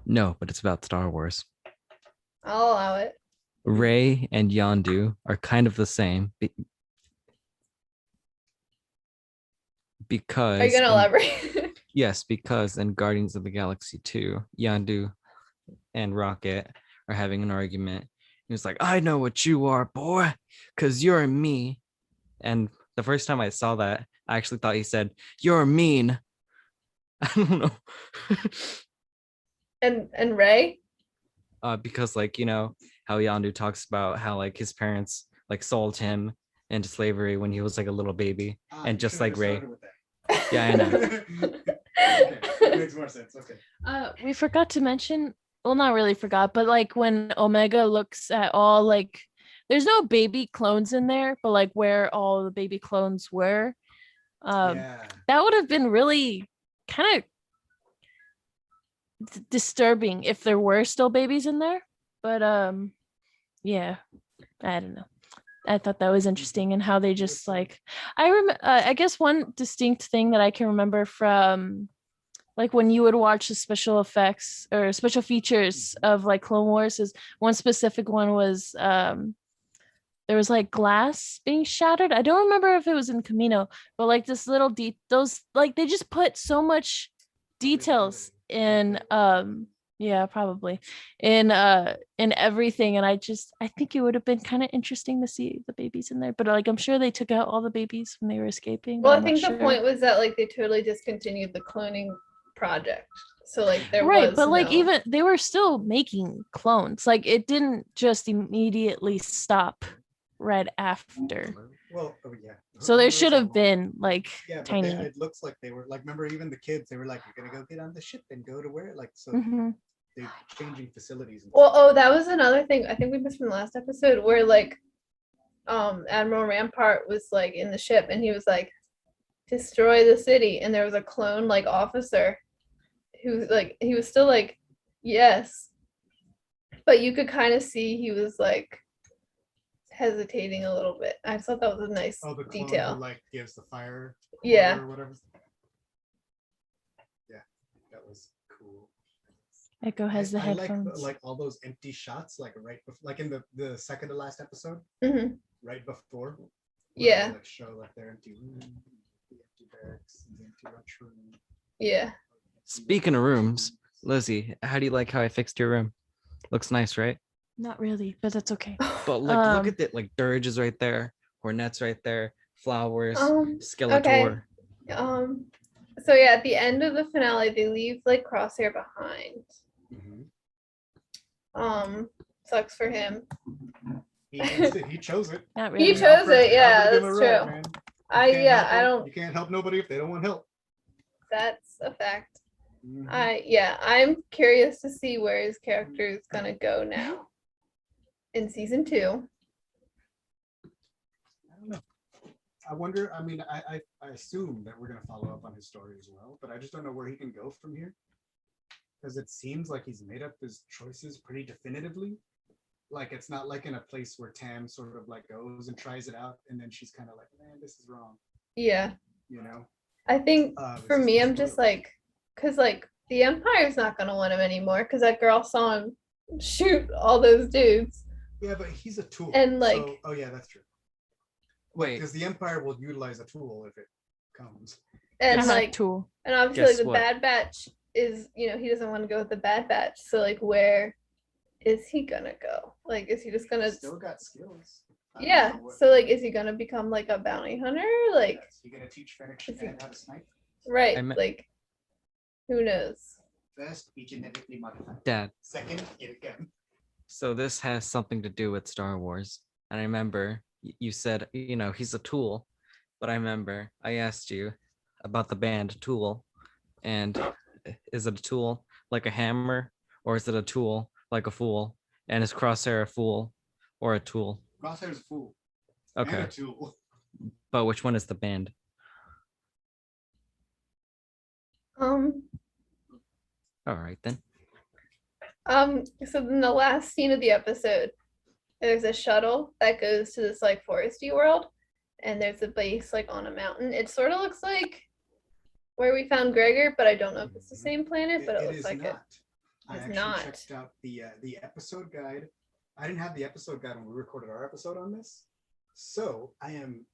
No, but it's about Star Wars. I'll allow it. Rey and Yondu are kind of the same because Are you gonna in- elaborate? Yes, because in Guardians of the Galaxy 2, Yondu and Rocket are having an argument. He's like, I know what you are, boy, because you're me. And the first time I saw that, I actually thought he said, "You're mean." I don't know. And Ray? Because like, how Yandu talks about how like his parents like sold him into slavery when he was like a little baby. And you just shouldn't like have Ray. started with that. Yeah, I know. Okay, makes more sense. Okay. We forgot to mention, well, not really forgot, but like when Omega looks at all like there's no baby clones in there, but like where all the baby clones were, Yeah. that would have been really kind of disturbing if there were still babies in there. But yeah, I don't know. I thought that was interesting and how they just like I guess one distinct thing that I can remember from like when you would watch the special effects or special features of like Clone Wars is one specific one was there was like glass being shattered. I don't remember if it was in Camino, but like this little those like they just put so much details in yeah, probably in everything. And I think it would have been kind of interesting to see the babies in there. But like I'm sure they took out all the babies when they were escaping. Well, I'm I not think the sure. point was that like they totally discontinued the cloning project. So like there Right, was but like no- even they were still making clones. Like it didn't just immediately stop right after. Well, oh yeah. So Who there knows should how have long? been like Yeah, but tiny. it looks like they were like. Remember, even the kids, they were like, "You're gonna go get on the ship and go to where?" Like, so Mhm. they're changing facilities. And Well, stuff. oh, that was another thing I think we missed from the last episode where like Admiral Rampart was like in the ship and he was like destroy the city and there was a clone like officer who like he was still like yes, but you could kind of see he was like hesitating a little bit. I thought that was a nice Oh, the clone detail. who like gives the fire. Yeah. Order or whatever. Yeah, that was cool. Echo has the I headphones. like all those empty shots, like right before, like in the second to last episode, Hmm. right before. where Yeah. they, like show like their empty room, the empty barracks, and the empty lunchroom. Yeah. Speaking of rooms, Lizzie, how do you like how I fixed your room? Looks nice, right? Not really, but that's okay. But like, look Um, at it. Like Dirge is right there, Hornet's right there, Flowers, Skeletor. Okay. So yeah, at the end of the finale, they leave like Crosshair behind. Sucks for him. He needs it. He chose it. not He really. chose it, They yeah, offered him that's a ride, true. man. You I can't yeah, help I them- don't You can't help nobody if they don't want help. that's a fact. Mhm. I'm curious to see where his character is gonna go now. In season 2. I don't know. I wonder. I mean, I assume that we're gonna follow up on his story as well, but I just don't know where he can go from here. Because it seems like he's made up his choices pretty definitively. Like it's not like in a place where Tam sort of like goes and tries it out, and then she's kind of like, "Man, this is wrong," Yeah. you know. I think It's for just me, a I'm just spoiler. like, cause like the Empire's not gonna want him anymore, cause that girl saw him shoot all those dudes. Yeah, but he's a tool. And, like- so, oh yeah, that's true. Wait, Because the Empire will utilize a tool if it comes. And I'm like tool. and obviously like Guess the what? Bad Batch is, he doesn't want to go with the Bad Batch. So like where is he gonna go? Like is he just gonna Still got skills. I don't yeah. know what- So like is he gonna become like a bounty hunter? Like Yes, you gonna teach Fennec Is he- Shand how to snipe? right, I me- like who knows? First, be genetically modified. Dad. Second, get a gun. So this has something to do with Star Wars. And I remember you said, he's a tool. But I remember I asked you about the band Tool. And is it a tool like a hammer? Or is it a tool like a fool? And is Crosshair a fool or a tool? Crosshair's a fool. And Okay. a tool. But which one is the band? All right then. So in the last scene of the episode, there's a shuttle that goes to this like foresty world, and there's a base like on a mountain. It sort of looks like where we found Gregor, but I don't know if it's the same planet, but it looks is like it. not. I It's actually not. checked out the episode guide. I didn't have the episode guide when we recorded our episode on this, so I am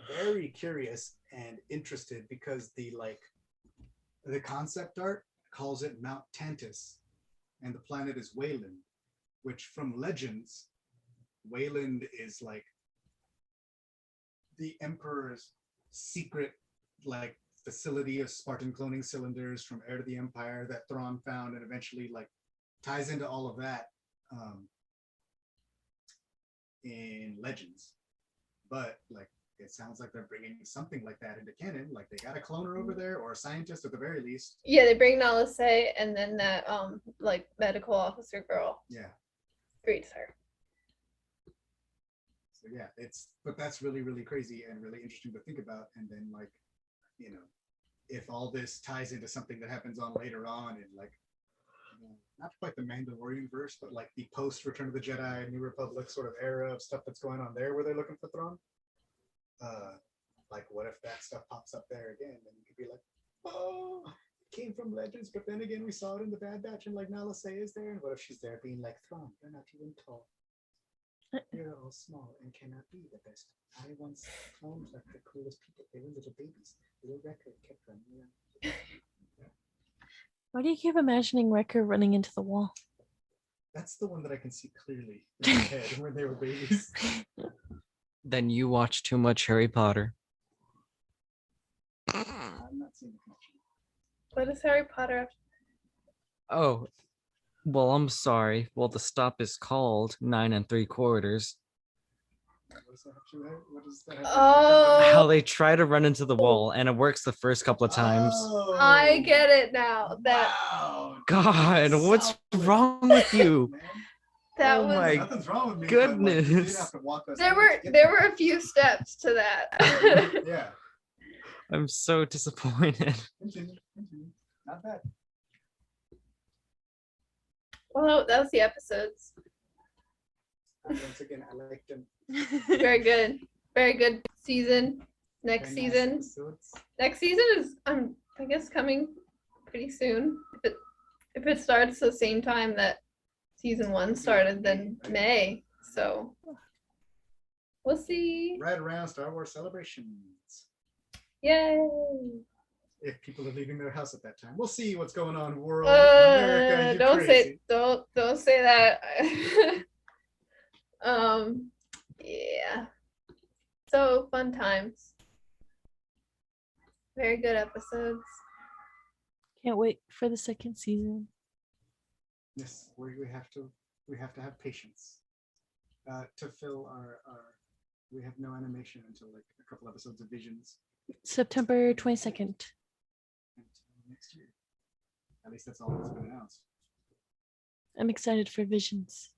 very curious and interested because the concept art calls it Mount Tantus, and the planet is Wayland, which from Legends, Wayland is like the Emperor's secret like facility of Spartan cloning cylinders from Heir to the Empire that Thrawn found, and eventually like ties into all of that in Legends. But like it sounds like they're bringing something like that into canon. Like they got a cloner over there or a scientist at the very least. Yeah, they bring Nala Se and then that like medical officer girl. Yeah. Great her. So yeah, but that's really, really crazy and really interesting to think about. And then like, you know, if all this ties into something that happens on later on in like, you know, not quite the Mandalorian verse, but like the post Return of the Jedi, New Republic sort of era of stuff that's going on there where they're looking for Thrawn. Like what if that stuff pops up there again? And you could be like, oh, it came from Legends, but then again we saw it in the Bad Batch and like Nala Se is there. And what if she's there being like, Thrawn, you're not even tall. You're all small and cannot be the best. I once cloned like the coolest people. They were little babies. Little record kept running around. Why do you keep imagining Wrecker running into the wall? That's the one that I can see clearly in my head when they were babies. Then you watch too much Harry Potter. I'm not seeing the connection. What is Harry Potter have? Oh, well, I'm sorry. Well, the stop is called 9 3/4. What does that have to do? What does that have to do? Oh, How they try to run into the wall and it works the first couple of times. Oh, I get it now. Wow. God, what's Solid. wrong with you? Man, That Oh was my nothing's wrong with me. But, like, you did goodness. have to walk us there through were to get there were a few steps to that. there. Yeah. I'm so disappointed. Continue. Not bad. Well, that was the episodes. Once again, I liked them. Very good. Very good season. Next Very nice season. episodes. Next season is I guess coming pretty soon. If it starts the same time that season 1 started, then May. So we'll see. Right around Star Wars celebrations. Yay. If people are leaving their house at that time, we'll see what's going on. World, America, you Don't crazy. don't say that. Yeah. So fun times. Very good episodes. Can't wait for the second season. Yes, we have to have patience to fill our. We have no animation until like a couple episodes of Visions September 22nd. until next year. At least that's all that's been announced. I'm excited for Visions.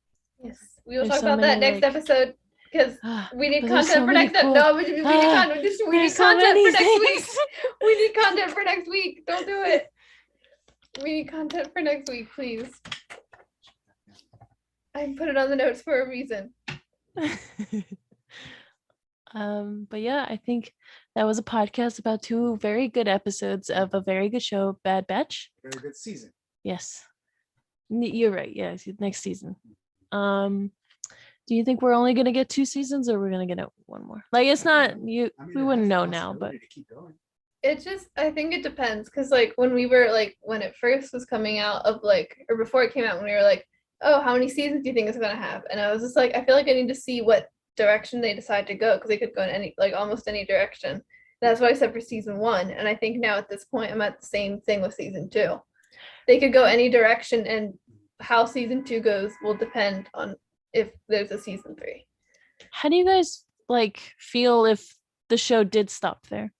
Yes. We will There's talk so about that many, next like- episode because we need But there's content so for many next cool- No, we need content. We need There's so content many for next week. things. We need content for next week. Don't do it. We need content for next week, please. I put it on the notes for a reason. But yeah, I think that was a podcast about 2 very good episodes of a very good show, Bad Batch. Very good season. Yes. You're right. Yes, next season. Do you think we're only gonna get 2 seasons or we're gonna get 1 more? Like it's not you I mean, we it wouldn't has the know now, but possibility to keep going. It just, I think it depends. Cause like when we were like, when it first was coming out of like, or before it came out, when we were like, oh, how many seasons do you think it's gonna have? And I was just like, I feel like I need to see what direction they decide to go. Cause they could go in any, like almost any direction. That's what I said for season 1. And I think now at this point, I'm at the same thing with season 2. They could go any direction, and how season 2 goes will depend on if there's a season 3. how do you guys like feel if the show did stop there?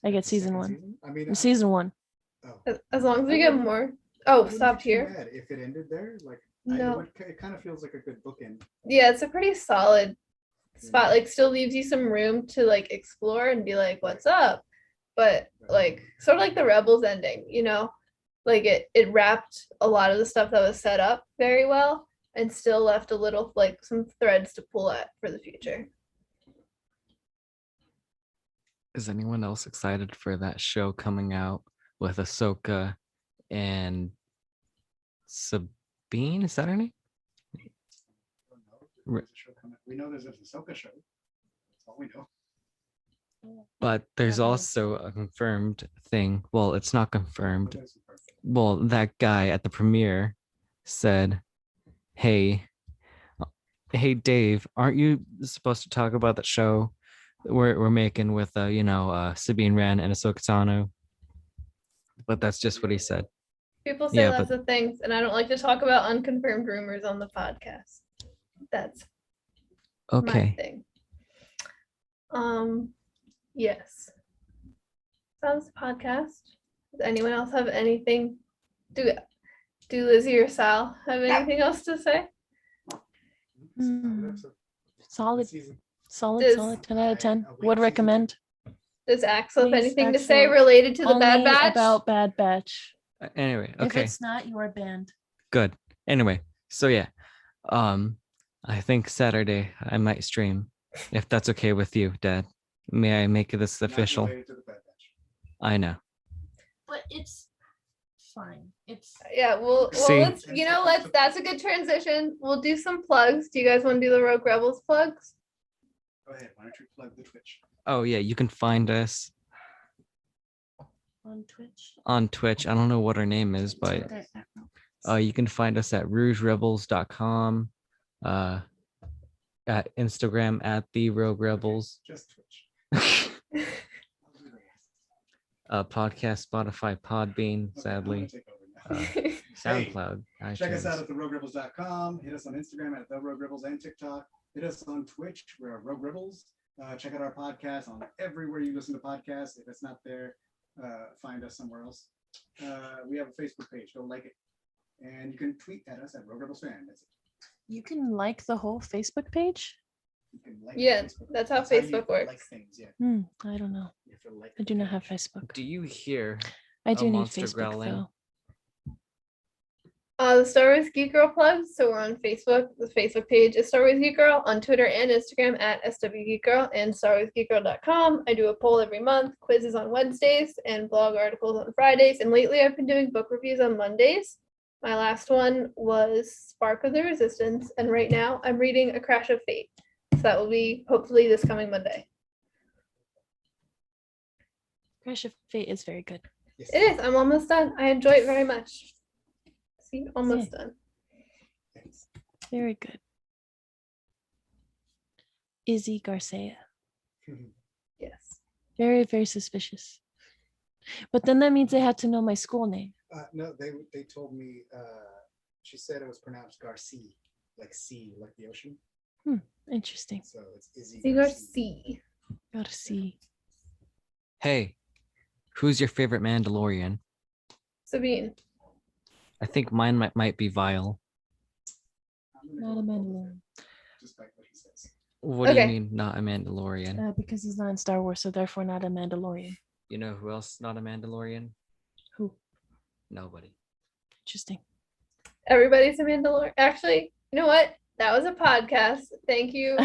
Like at The season second 1. season? I mean, Season 1. As long as we I get wouldn't- more. I Oh, wouldn't stopped be too here. mad if it ended there. Like, No. it kind of feels like a good bookend. Yeah, it's a pretty solid spot. Like, still leaves you some room to like explore and be like, what's up? But like, sort of like the Rebels ending, you know, like it wrapped a lot of the stuff that was set up very well, and still left a little like some threads to pull at for the future. Is anyone else excited for that show coming out with Ahsoka and Sabine? Is that her name? I don't know. There's a show coming. We know there's a Ahsoka show. That's all we know. But there's Okay. also a confirmed thing. Well, it's not But confirmed. there's a perfect. Well, that guy at the premiere said, hey Dave, aren't you supposed to talk about that show we're making with Sabine Wren and Ahsoka Tano. But that's just what he said. People say Yeah, lots of things, and I don't like to talk about unconfirmed rumors on the podcast. That's my Okay. thing. Yes. Sounds podcast. Does anyone else have anything? Do Lizzy or Sal have anything else to say? Solid, Season. solid, Does- solid. 10 out of 10. I await Would season recommend. Does Axel have Please, anything to say Axel, related to the Only Bad Batch? about Bad Batch. Anyway, If okay, it's not, you are banned. good. Anyway, so yeah, I think Saturday I might stream, if that's okay with you, Dad. May I make this Not official? related to the Bad Batch. I know. But it's fine. It's Yeah, well, See? let's that's a good transition. We'll do some plugs. Do you guys want to do the Rogue Rebels plugs? Go ahead. Why don't you plug the Twitch? Oh yeah, you can find us on Twitch. on Twitch. I don't know what our name is, but you can find us at rougerebels.com, at Instagram at the Rogue Rebels, Just Twitch. podcast, Spotify, Podbean, Okay, I'm sadly, gonna take over now. SoundCloud, Check us out iTunes. at theroguerebels.com. Hit us on Instagram at the Rogue Rebels and TikTok. Hit us on Twitch. We're Rogue Rebels. Check out our podcast on everywhere you listen to podcasts. If it's not there, find us somewhere else. We have a Facebook page. Go like it. And you can tweet at us at Rogue Rebels Fan. That's it. You can like the whole Facebook page? You can like Yeah, Facebook. that's how you Facebook works. Like things, yeah. I don't know. You have to like I the do not have page. Facebook. Do you hear I a do need monster Facebook growling? though. The Star Wars Geek Girl plugs. So we're on Facebook. The Facebook page is Star Wars Geek Girl. On Twitter and Instagram at SW Geek Girl and StarWarsGeekGirl.com. I do a poll every month, quizzes on Wednesdays, and blog articles on Fridays. And lately I've been doing book reviews on Mondays. My last one was Spark of the Resistance, and right now I'm reading A Crash of Fate. So that will be hopefully this coming Monday. Crash of Fate is very good. Yes. It is. I'm almost done. I enjoy it very much. See, almost done. Thanks. Very good. Izzy Garcia. Yes. Very, very suspicious. But then that means they had to know my school name. No, they told me. She said it was pronounced Garcia, like sea, like the ocean. Interesting. So it's Izzy See, Garcia. C. Garcia. Hey, who's your favorite Mandalorian? Sabine. I think mine might be Vile. I'm Not gonna a go with Mandalorian. that, just like what he says. What do you Okay. mean not a Mandalorian? Because he's not in Star Wars, so therefore not a Mandalorian. You know who else is not a Mandalorian? Who? Nobody. Interesting. Everybody's a Mandalorian. Actually, you know what? That was a podcast. Thank you.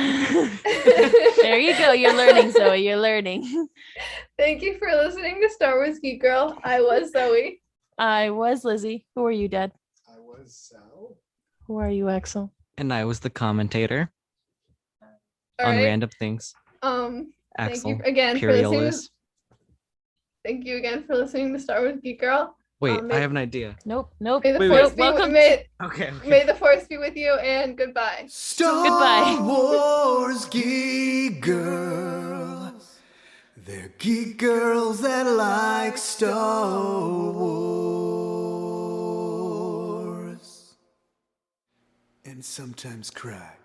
There you go. You're learning, Zoe. You're learning. Thank you for listening to Star Wars Geek Girl. I was Zoe. I was Lizzy. Who are you, Dad? I was Sal. Who are you, Axel? And I was the commentator All on right. random things. Thank Axel, you again for listening. Imperialis. Thank you again for listening to Star Wars Geek Girl. Wait, may- I have an idea. Nope. May the Wait, force wait. be Welcome. may, Okay. may the force be with you, and goodbye. Star Goodbye. Wars Geek Girls. They're geek girls that like Star Wars. And sometimes cry.